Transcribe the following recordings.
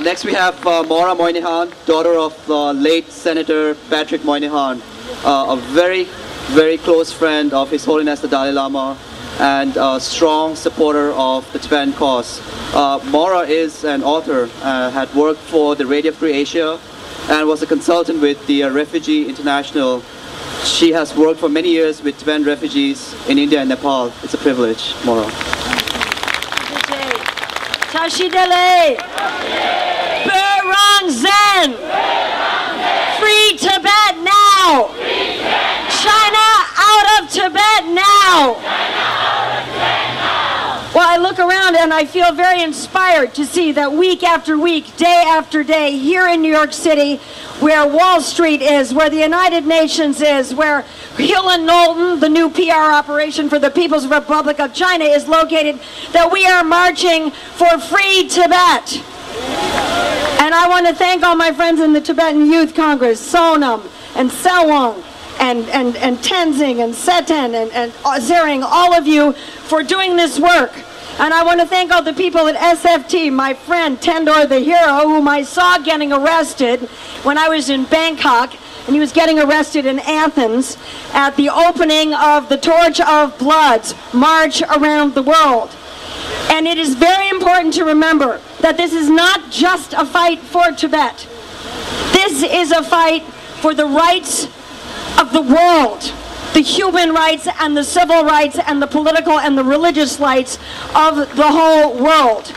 Next we have Maura Moynihan, daughter of late Senator Patrick Moynihan, a very, very close friend of His Holiness the Dalai Lama and a strong supporter of the Tibetan cause. Maura is an author, had worked for the Radio Free Asia and was a consultant with the Refugee International. She has worked for many years with Tibetan refugees in India and Nepal. It's a privilege, Maura. Tashidele! Berong Zen! Free Tibet now! China out of Tibet now! Well, I look around and I feel very inspired to see that week after week, day after day, here in New York City, where Wall Street is, where the United Nations is, where Hill and Knowlton, the new PR operation for the People's Republic of China, is located, that we are marching for free Tibet. And I want to thank all my friends in the Tibetan Youth Congress, Sonam and Sewang and Tenzing and Seten and Zering, all of you for doing this work. And I want to thank all the people at SFT, my friend Tendor the Hero, whom I saw getting arrested when I was in Bangkok, and he was getting arrested in Athens at the opening of the Torch of Bloods March around the world. And it is very important to remember that this is not just a fight for Tibet. This is a fight for the rights of the world, the human rights and the civil rights and the political and the religious rights of the whole world.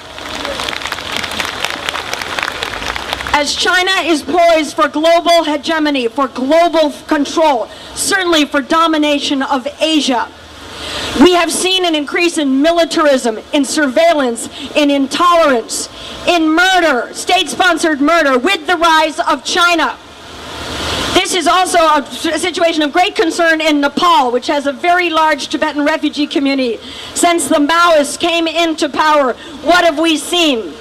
As China is poised for global hegemony, for global control, certainly for domination of Asia, we have seen an increase in militarism, in surveillance, in intolerance, in murder, state-sponsored murder, with the rise of China. This is also a situation of great concern in Nepal, which has a very large Tibetan refugee community. Since the Maoists came into power, what have we seen?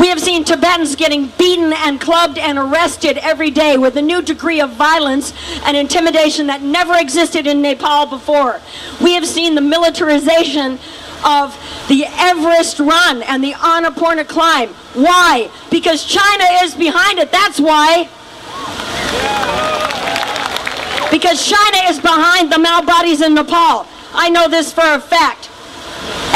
We have seen Tibetans getting beaten and clubbed and arrested every day with a new degree of violence and intimidation that never existed in Nepal before. We have seen the militarization of the Everest run and the Annapurna climb. Why? Because China is behind it. That's why. Because China is behind the Mao bodies in Nepal. I know this for a fact.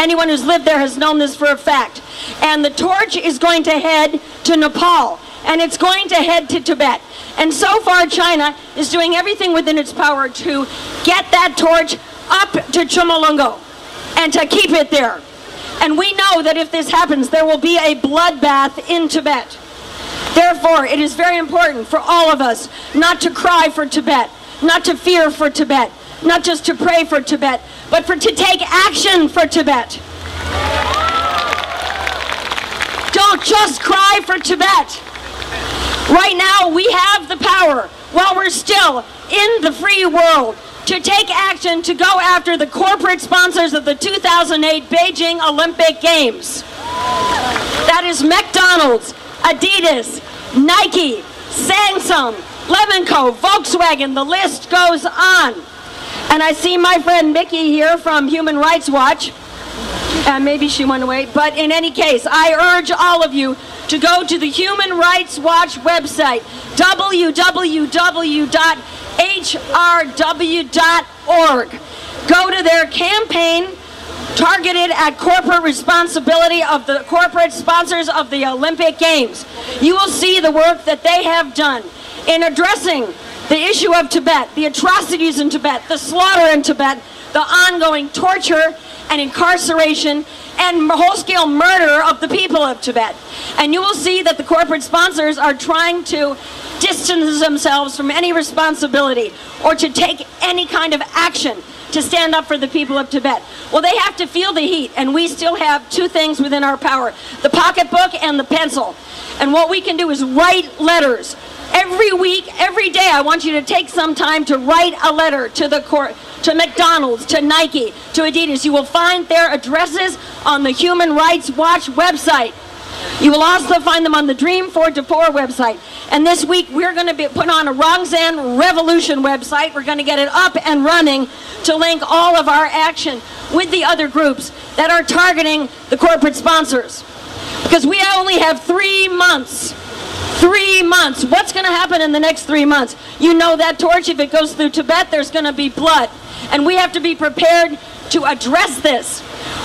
Anyone who's lived there has known this for a fact. And the torch is going to head to Nepal, and it's going to head to Tibet. And so far China is doing everything within its power to get that torch up to Chomolungma and to keep it there. And we know that if this happens, there will be a bloodbath in Tibet. Therefore, it is very important for all of us not to cry for Tibet, not to fear for Tibet, not just to pray for Tibet, but to take action for Tibet. Don't just cry for Tibet. Right now, we have the power, while we're still in the free world, to take action to go after the corporate sponsors of the 2008 Beijing Olympic Games. That is McDonald's, Adidas, Nike, Samsung, Lemonco, Volkswagen, the list goes on. And I see my friend Mickey here from Human Rights Watch. Maybe she went away, but in any case, I urge all of you to go to the Human Rights Watch website, www.hrw.org. Go to their campaign targeted at corporate responsibility of the corporate sponsors of the Olympic Games. You will see the work that they have done in addressing the issue of Tibet, the atrocities in Tibet, the slaughter in Tibet, the ongoing torture and incarceration and whole-scale murder of the people of Tibet. And you will see that the corporate sponsors are trying to distance themselves from any responsibility or to take any kind of action to stand up for the people of Tibet. Well, they have to feel the heat, and we still have two things within our power: the pocketbook and the pencil. And what we can do is write letters. Every week, every day, I want you to take some time to write a letter to the court, to McDonald's, to Nike, to Adidas. You will find their addresses on the Human Rights Watch website. You will also find them on the Dream for Dapur website. And this week, we're going to put on a Rongsan Revolution website. We're going to get it up and running to link all of our action with the other groups that are targeting the corporate sponsors. Because we only have 3 months 3 months. What's going to happen in the next 3 months? You know that torch, if it goes through Tibet, there's going to be blood. And we have to be prepared to address this.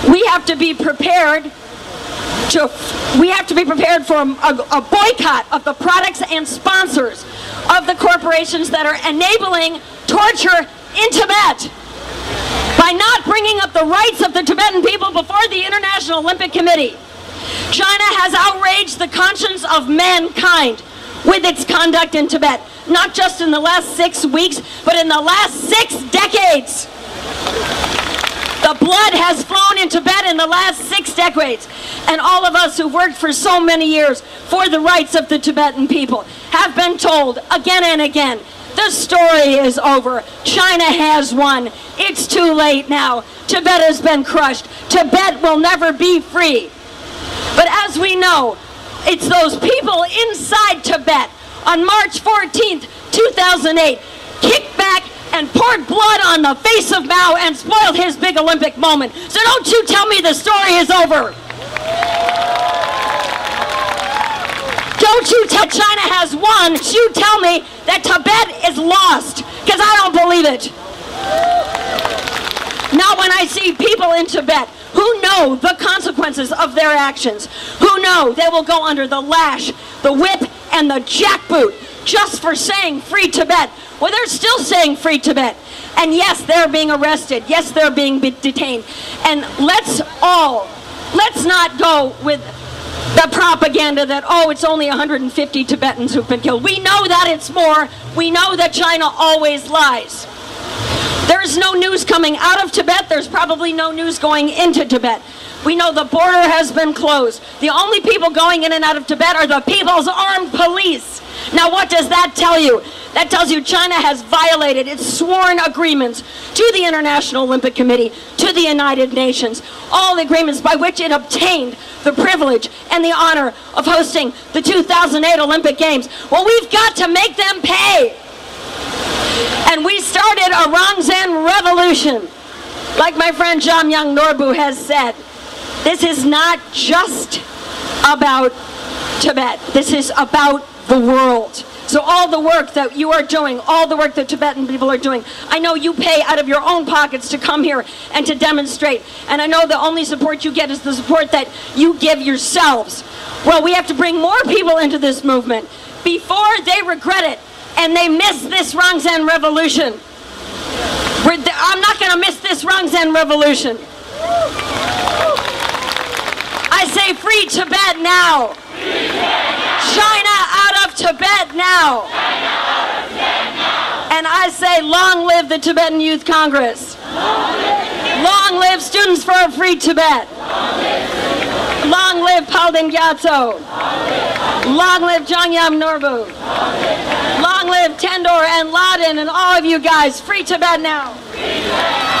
We have to be prepared for a boycott of the products and sponsors of the corporations that are enabling torture in Tibet. By not bringing up the rights of the Tibetan people before the International Olympic Committee, China has outraged the conscience of mankind with its conduct in Tibet, not just in the last 6 weeks, but in the last 6 decades. The blood has flown in Tibet in the last 6 decades, and all of us who've worked for so many years for the rights of the Tibetan people have been told again and again, the story is over. China has won. It's too late now. Tibet has been crushed. Tibet will never be free. But as we know, it's those people inside Tibet on March 14th, 2008, kicked back and poured blood on the face of Mao and spoiled his big Olympic moment. So don't you tell me the story is over. Don't you tell China has won. You tell me that Tibet is lost, because I don't believe it. Now when I see people in Tibet who know the consequences of their actions, who know they will go under the lash, the whip, and the jackboot just for saying free Tibet, well, they're still saying free Tibet. And yes, they're being arrested. Yes, they're being detained. And let's not go with the propaganda that, oh, it's only 150 Tibetans who've been killed. We know that it's more. We know that China always lies. There's no news coming out of Tibet. There's probably no news going into Tibet. We know the border has been closed. The only people going in and out of Tibet are the People's Armed Police. Now what does that tell you? That tells you China has violated its sworn agreements to the International Olympic Committee, to the United Nations, all the agreements by which it obtained the privilege and the honor of hosting the 2008 Olympic Games. Well, we've got to make them pay. And we started a Rongzhen revolution. Like my friend Jamyang Norbu has said, this is not just about Tibet. This is about the world. So all the work that you are doing, all the work that Tibetan people are doing, I know you pay out of your own pockets to come here and to demonstrate. And I know the only support you get is the support that you give yourselves. Well, we have to bring more people into this movement before they regret it and they miss this Rongzhen revolution. I'm not going to miss this Rongzhen revolution. I say free Tibet now. Free Tibet now. China out of Tibet now. China out of Tibet now. And I say long live the Tibetan Youth Congress. Long live Students for a Free Tibet. Long live Palden Gyatso. Long live Jamyang Norbu. Long live Tendor and Laden and all of you guys. Free Tibet now. Free Tibet.